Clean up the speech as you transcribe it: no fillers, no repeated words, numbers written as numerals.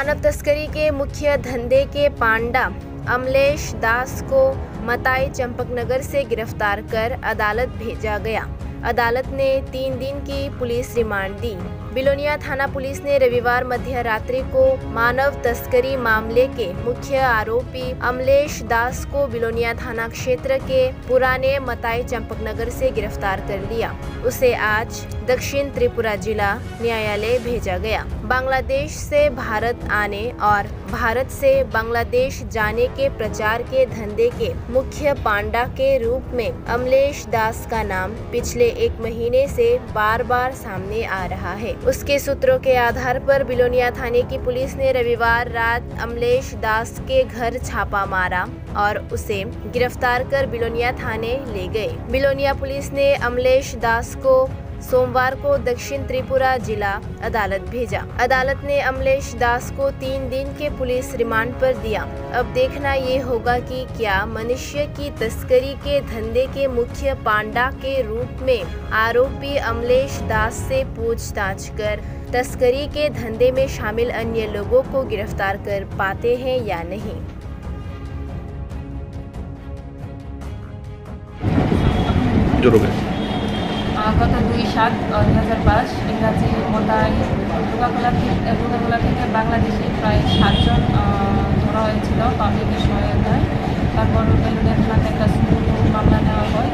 मानव तस्करी के मुख्य धंधे के पांडा अमलेश दास को मताई चंपकनगर से गिरफ्तार कर अदालत भेजा गया। अदालत ने 3 दिन की पुलिस रिमांड दी। बिलोनिया थाना पुलिस ने रविवार मध्य रात्रि को मानव तस्करी मामले के मुख्य आरोपी अमलेश दास को बिलोनिया थाना क्षेत्र के पुराने मताई चंपकनगर से गिरफ्तार कर लिया। उसे आज दक्षिण त्रिपुरा जिला न्यायालय भेजा गया। बांग्लादेश से भारत आने और भारत से बांग्लादेश जाने के प्रचार के धंधे के मुख्य पांडा के रूप में अमलेश दास का नाम पिछले 1 महीने से बार-बार सामने आ रहा है। उसके सूत्रों के आधार पर बिलोनिया थाने की पुलिस ने रविवार रात अमलेश दास के घर छापा मारा और उसे गिरफ्तार कर बिलोनिया थाने ले गए। बिलोनिया पुलिस ने अमलेश दास को सोमवार को दक्षिण त्रिपुरा जिला अदालत भेजा। अदालत ने अमलेश दास को 3 दिन के पुलिस रिमांड पर दिया। अब देखना ये होगा कि क्या मनुष्य की तस्करी के धंधे के मुख्य पांडा के रूप में आरोपी अमलेश दास से पूछताछ कर तस्करी के धंधे में शामिल अन्य लोगों को गिरफ्तार कर पाते हैं या नहीं। গত 2/7/2005 ইংরাজি মোতাই ডুগাগোলা থেকে বাংলাদেশে প্রায় 7 জন ধরা হয়েছিল পাবলিকের সহায়তায়। তারপর বেলুনিয়া থানাতে একটা স্কুল মামলা নেওয়া হয়।